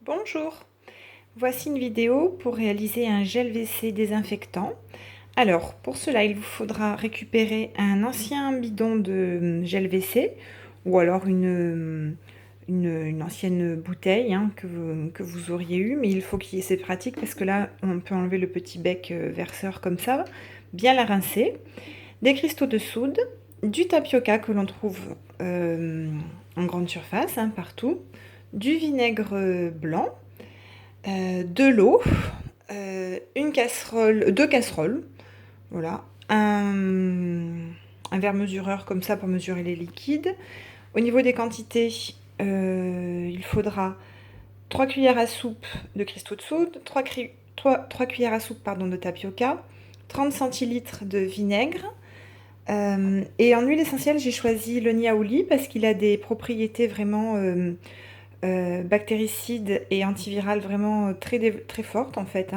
Bonjour, voici une vidéo pour réaliser un gel WC désinfectant. Alors pour cela il vous faudra récupérer un ancien bidon de gel WC ou alors une ancienne bouteille que vous auriez eu, mais il faut qu'il y ait, c'est pratique parce que là on peut enlever le petit bec verseur comme ça, bien la rincer, des cristaux de soude, du tapioca que l'on trouve en grande surface partout, du vinaigre blanc, de l'eau, une casserole, deux casseroles, voilà, un verre mesureur comme ça pour mesurer les liquides. Au niveau des quantités, il faudra 3 cuillères à soupe de cristaux de soude, 3 cuillères à soupe de tapioca, 30 centilitres de vinaigre. Et en huile essentielle, j'ai choisi le niaouli parce qu'il a des propriétés vraiment bactéricide et antiviral vraiment très forte en fait.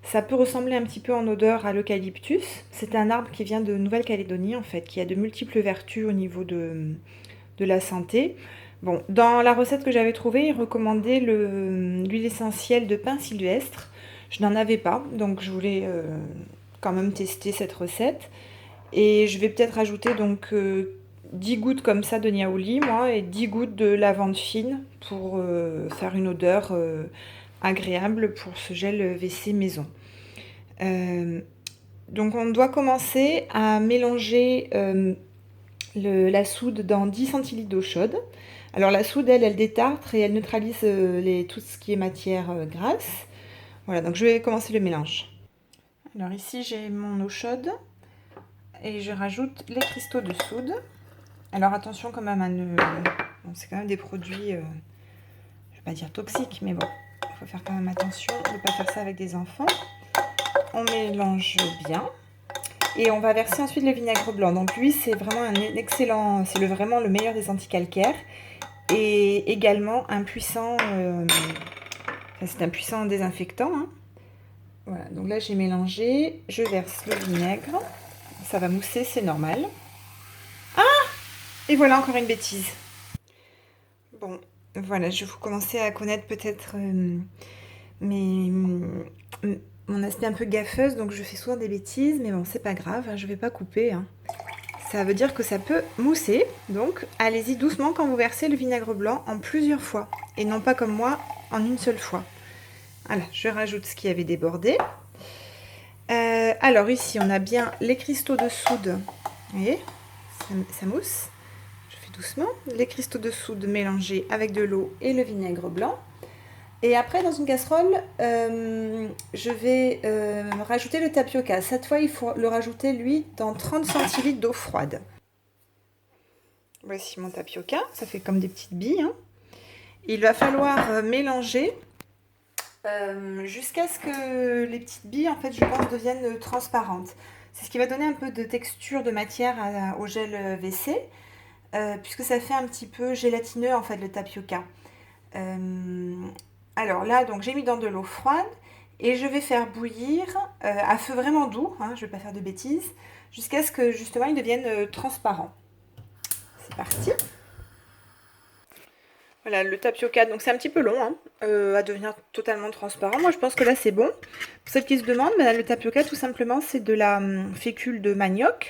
Ça peut ressembler un petit peu en odeur à l'eucalyptus. C'est un arbre qui vient de Nouvelle-Calédonie en fait, qui a de multiples vertus au niveau de la santé. Bon, dans la recette que j'avais trouvée, il recommandait l'huile essentielle de pin sylvestre. Je n'en avais pas, donc je voulais quand même tester cette recette. Et je vais peut-être rajouter donc 10 gouttes comme ça de niaouli, moi, et 10 gouttes de lavande fine pour faire une odeur agréable pour ce gel WC maison. Donc on doit commencer à mélanger la soude dans 10 centilitres d'eau chaude. Alors la soude, elle détartre et elle neutralise tout ce qui est matière grasse. Voilà, donc je vais commencer le mélange. Alors ici j'ai mon eau chaude et je rajoute les cristaux de soude. Alors attention quand même à ne... Bon, c'est quand même des produits, je vais pas dire toxiques, mais bon, il faut faire quand même attention de ne pas faire ça avec des enfants. On mélange bien. Et on va verser ensuite le vinaigre blanc. Donc lui, c'est vraiment un excellent, c'est vraiment le meilleur des anticalcaires. Et également un puissant, c'est un puissant désinfectant. Voilà, donc là j'ai mélangé, je verse le vinaigre. Ça va mousser, c'est normal. Et voilà encore une bêtise. Bon, voilà, je vais vous commencer à connaître peut-être mon aspect un peu gaffeuse, donc je fais souvent des bêtises, mais bon, c'est pas grave, je vais pas couper. Ça veut dire que ça peut mousser, donc allez-y doucement quand vous versez le vinaigre blanc en plusieurs fois, et non pas comme moi, en une seule fois. Voilà, je rajoute ce qui avait débordé. Alors ici, on a bien les cristaux de soude, vous voyez, ça mousse. Doucement, les cristaux de soude mélangés avec de l'eau et le vinaigre blanc. Et après, dans une casserole, je vais rajouter le tapioca. Cette fois, il faut le rajouter, lui, dans 30 centilitres d'eau froide. Voici mon tapioca. Ça fait comme des petites billes. Il va falloir mélanger jusqu'à ce que les petites billes, en fait, je pense, deviennent transparentes. C'est ce qui va donner un peu de texture, de matière au gel WC. Puisque ça fait un petit peu gélatineux en fait le tapioca. Alors là, donc j'ai mis dans de l'eau froide et je vais faire bouillir à feu vraiment doux, je ne vais pas faire de bêtises, jusqu'à ce que justement il devienne transparent. C'est parti. Voilà le tapioca, donc c'est un petit peu long à devenir totalement transparent. Moi je pense que là c'est bon. Pour celles qui se demandent, le tapioca tout simplement c'est de la fécule de manioc.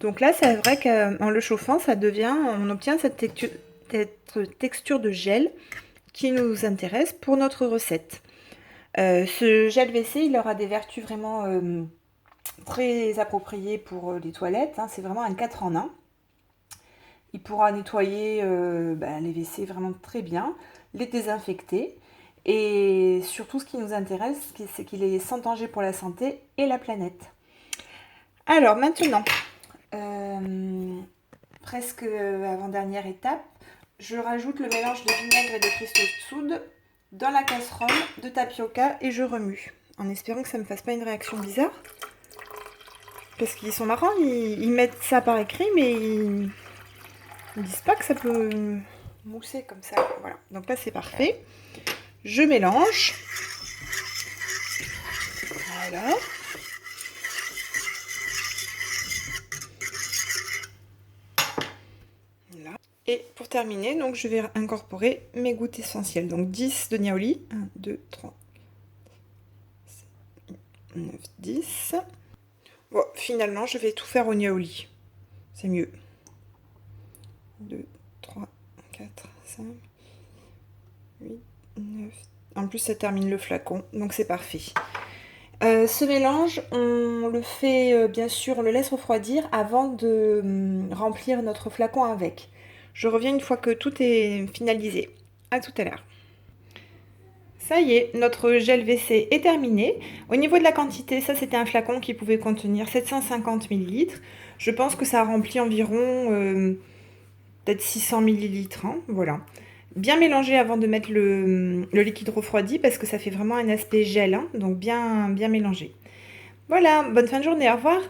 Donc là, c'est vrai qu'en le chauffant, on obtient cette texture de gel qui nous intéresse pour notre recette. Ce gel WC, il aura des vertus vraiment très appropriées pour les toilettes. C'est vraiment un 4 en 1. Il pourra nettoyer les WC vraiment très bien, les désinfecter. Et surtout, ce qui nous intéresse, c'est qu'il est sans danger pour la santé et la planète. Alors maintenant... presque avant-dernière étape, je rajoute le mélange de vinaigre et de cristaux de soude dans la casserole de tapioca et je remue, en espérant que ça ne me fasse pas une réaction bizarre. Parce qu'ils sont marrants, ils mettent ça par écrit, mais ils disent pas que ça peut mousser comme ça. Voilà, donc là c'est parfait. Je mélange. Voilà. Et pour pour terminer, donc je vais incorporer mes gouttes essentielles. Donc 10 de Niaouli. 1, 2, 3, 9, 10. Bon, finalement, je vais tout faire au Niaouli. C'est mieux. 2, 3, 4, 5, 8, 9. En plus, ça termine le flacon, donc c'est parfait. Ce mélange, on le fait, bien sûr, on le laisse refroidir avant de remplir notre flacon avec. Je reviens une fois que tout est finalisé. À tout à l'heure. Ça y est, notre gel WC est terminé. Au niveau de la quantité, ça c'était un flacon qui pouvait contenir 750 ml. Je pense que ça remplit environ peut-être 600 ml. Hein, voilà. Bien mélanger avant de mettre le liquide refroidi parce que ça fait vraiment un aspect gel. Hein, donc bien mélanger. Voilà, bonne fin de journée, au revoir.